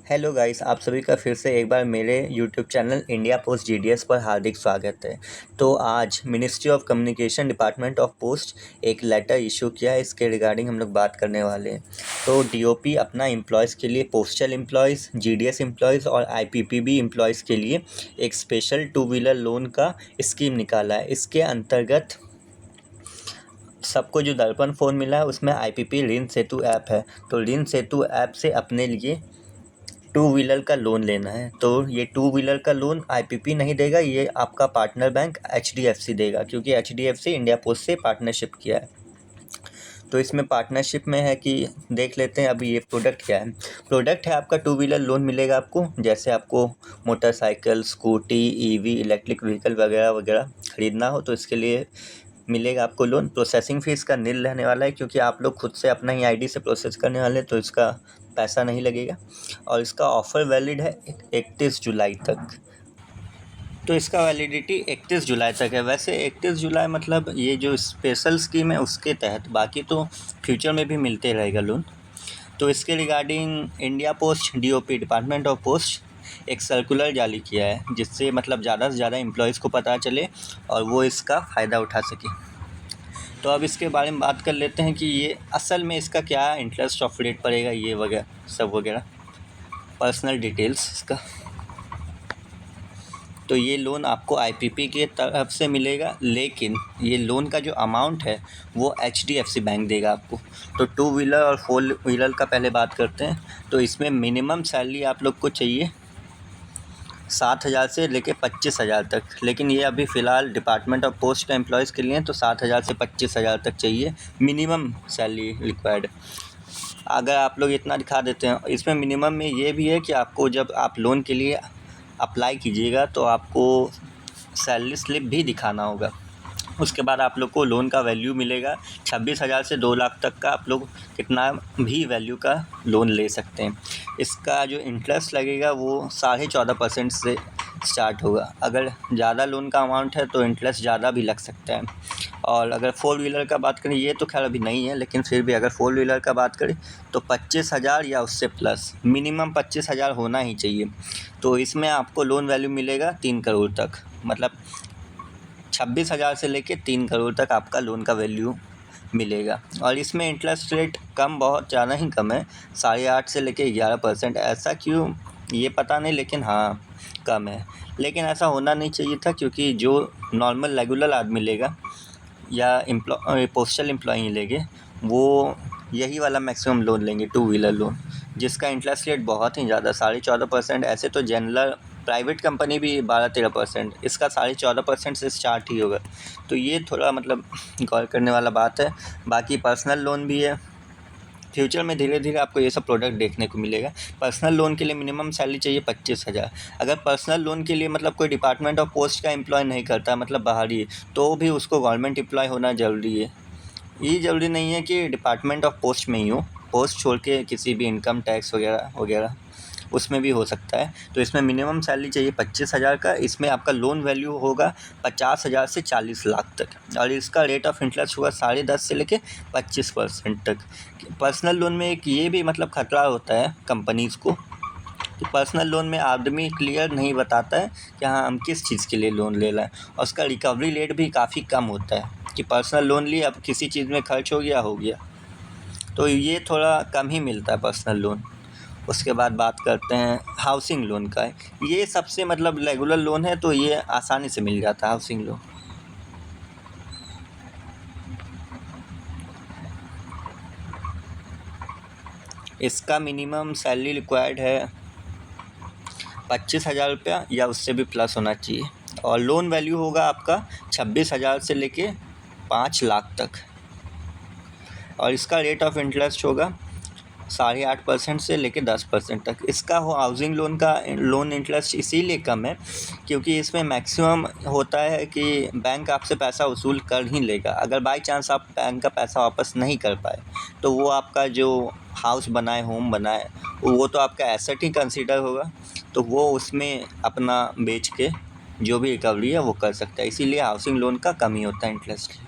Hello guys, आप सभी का फिर से एक बार मेरे YouTube channel India post GDS पर हार्दिक स्वागत है। तो आज ministry of communication department of post एक लेटर इशू किया है, इसके रिगार्डिंग हम लोग बात करने वाले हैं। तो डीओपी अपना एम्प्लॉयज़ के लिए, पोस्टल एम्प्लॉयज़, जीडीएस एम्प्लॉयज़ और आईपीपीबी एम्प्लॉयज़ के लिए एक स्पेशल टू व्हीलर लोन का स्कीम निकाला है। इसके अंतर्गत सबको जो दर्पण फ़ोन मिला है उसमें आईपीपी ऋण सेतु ऐप है। तो ऋण सेतु ऐप से अपने लिए टू व्हीलर का लोन लेना है। तो ये टू व्हीलर का लोन आईपीपी नहीं देगा, ये आपका पार्टनर बैंक एचडीएफसी देगा, क्योंकि एचडीएफसी इंडिया पोस्ट से पार्टनरशिप किया है। तो इसमें पार्टनरशिप में है कि देख लेते हैं अभी ये प्रोडक्ट क्या है। प्रोडक्ट है आपका टू व्हीलर लोन मिलेगा आपको। जैसे आपको motorcycle, scooty, EV, electric vehicle वगैरह वगैरह ख़रीदना हो तो इसके लिए मिलेगा आपको लोन। प्रोसेसिंग फ़ीस का निल रहने वाला है, क्योंकि आप लोग खुद से अपना ही आईडी से प्रोसेस करने वाले हैं, तो इसका पैसा नहीं लगेगा। और इसका ऑफ़र वैलिड है 31 जुलाई तक। तो इसका वैलिडिटी 31 जुलाई तक है। वैसे 31 जुलाई मतलब ये जो स्पेशल स्कीम है उसके तहत, बाकी तो फ्यूचर में भी मिलते रहेगा लोन। तो इसके regarding India post DOP department of post एक सर्कुलर जारी किया है, जिससे मतलब ज़्यादा से ज़्यादा एम्प्लॉयज़ को पता चले और वो इसका फ़ायदा उठा सके। तो अब इसके बारे में बात कर लेते हैं कि ये असल में इसका क्या इंटरेस्ट ऑफ रेट पड़ेगा, ये वगैरह सब वगैरह पर्सनल डिटेल्स इसका। तो ये लोन आपको आईपीपी की तरफ से मिलेगा, लेकिन ये लोन का जो अमाउंट है वो एचडीएफसी बैंक देगा आपको। तो टू व्हीलर और फोर व्हीलर का पहले बात करते हैं। तो इसमें मिनिमम सैलरी आप लोग को चाहिए 7,000 से लेके 25,000 तक, लेकिन ये अभी फ़िलहाल डिपार्टमेंट ऑफ पोस्ट का एम्प्लॉयज़ के लिए तो 7,000 से 25,000 तक चाहिए मिनिमम सैलरी रिक्वायर्ड। अगर आप लोग इतना दिखा देते हैं, इसमें मिनिमम में ये भी है कि आपको जब आप लोन के लिए अप्लाई कीजिएगा तो आपको सैलरी स्लिप भी दिखाना होगा। उसके बाद आप लोग को लोन का वैल्यू मिलेगा 26,000 से 2 लाख तक का, आप लोग कितना भी वैल्यू का लोन ले सकते हैं। इसका जो इंटरेस्ट लगेगा वो 14.5% से स्टार्ट होगा। अगर ज़्यादा लोन का अमाउंट है तो इंटरेस्ट ज़्यादा भी लग सकता है। और अगर फोर व्हीलर का बात करें, ये तो खैर अभी नहीं है, लेकिन फिर भी अगर फोर व्हीलर का बात करें तो 25,000 या उससे प्लस, मिनिमम 25,000 होना ही चाहिए। तो इसमें आपको लोन वैल्यू मिलेगा 3 करोड़ तक, मतलब 26,000 से लेके 3 करोड़ तक आपका लोन का वैल्यू मिलेगा। और इसमें इंटरेस्ट रेट कम, बहुत ज़्यादा ही कम है, 8.5 से लेके 11%। ऐसा क्यों ये पता नहीं, लेकिन हाँ कम है। लेकिन ऐसा होना नहीं चाहिए था, क्योंकि जो नॉर्मल रेगुलर आदमी लेगा या पोस्टल एम्प्लॉई लेंगे वो यही वाला मैक्सिमम लोन लेंगे, टू व्हीलर लोन, जिसका इंटरेस्ट रेट बहुत ही ज़्यादा 14.5%। ऐसे तो जनरल प्राइवेट कंपनी भी 12-13%, इसका 14.5% से स्टार्ट ही होगा। तो ये थोड़ा मतलब गौर करने वाला बात है। बाकी पर्सनल लोन भी है, फ्यूचर में धीरे धीरे आपको ये सब प्रोडक्ट देखने को मिलेगा। पर्सनल लोन के लिए मिनिमम सैलरी चाहिए 25,000। अगर पर्सनल लोन के लिए मतलब कोई डिपार्टमेंट ऑफ पोस्ट का एम्प्लॉय नहीं करता, मतलब बाहरी है, तो भी उसको गवर्नमेंट एम्प्लॉय होना ज़रूरी है। ये ज़रूरी नहीं है कि डिपार्टमेंट ऑफ पोस्ट में ही हो, पोस्ट छोड़ के किसी भी इनकम टैक्स वगैरह वगैरह उसमें भी हो सकता है। तो इसमें मिनिमम सैलरी चाहिए 25,000 का। इसमें आपका लोन वैल्यू होगा 50,000 से 40 लाख तक, और इसका रेट ऑफ इंटरेस्ट होगा 10.5 से लेके 25% तक। पर्सनल लोन में एक ये भी मतलब खतरा होता है कंपनीज़ को कि पर्सनल लोन में आदमी क्लियर नहीं बताता है कि हाँ हम किस चीज़ के लिए लोन ले रहा है, और उसका रिकवरी रेट भी काफ़ी कम होता है कि पर्सनल लोन लिए अब किसी चीज़ में खर्च हो गया, तो ये थोड़ा कम ही मिलता है पर्सनल लोन। उसके बाद बात करते हैं हाउसिंग लोन का। ये सबसे मतलब रेगुलर लोन है, तो ये आसानी से मिल जाता है हाउसिंग लोन। इसका मिनिमम सैलरी रिक्वायर्ड है 25,000 रुपया या उससे भी प्लस होना चाहिए, और लोन वैल्यू होगा आपका 26,000 से लेके 5 लाख तक, और इसका रेट ऑफ इंटरेस्ट होगा 8.5% से लेके 10% तक। इसका हाउसिंग लोन का लोन इंटरेस्ट इसीलिए कम है क्योंकि इसमें मैक्सिमम होता है कि बैंक आपसे पैसा वसूल कर ही लेगा। अगर बाई चांस आप बैंक का पैसा वापस नहीं कर पाए तो वो आपका जो हाउस बनाए, होम बनाए, वो तो आपका एसेट ही कंसीडर होगा, तो वो उसमें अपना बेच के जो भी रिकवरी है वो कर सकता है। इसीलिए हाउसिंग लोन का कम ही होता है इंटरेस्ट।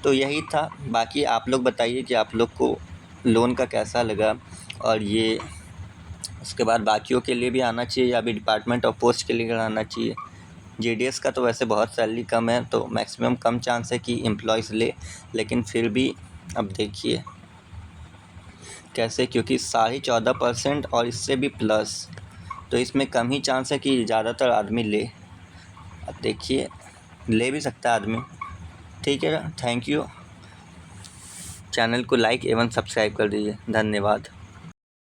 तो यही था। बाकी आप लोग बताइए कि आप लोग को लोन का कैसा लगा, और ये उसके बाद बाकियों के लिए भी आना चाहिए या अभी डिपार्टमेंट ऑफ पोस्ट के लिए आना चाहिए। JDS का तो वैसे बहुत सैलरी कम है, तो मैक्सिमम कम चांस है कि एम्प्लॉयज़ ले, लेकिन फिर भी अब देखिए कैसे, क्योंकि 14.5% और इससे भी प्लस, तो इसमें कम ही चांस है कि ज़्यादातर आदमी ले। अब देखिए ले भी सकता है आदमी। ठीक है, थैंक यू। चैनल को लाइक एवं सब्सक्राइब कर दीजिए। धन्यवाद।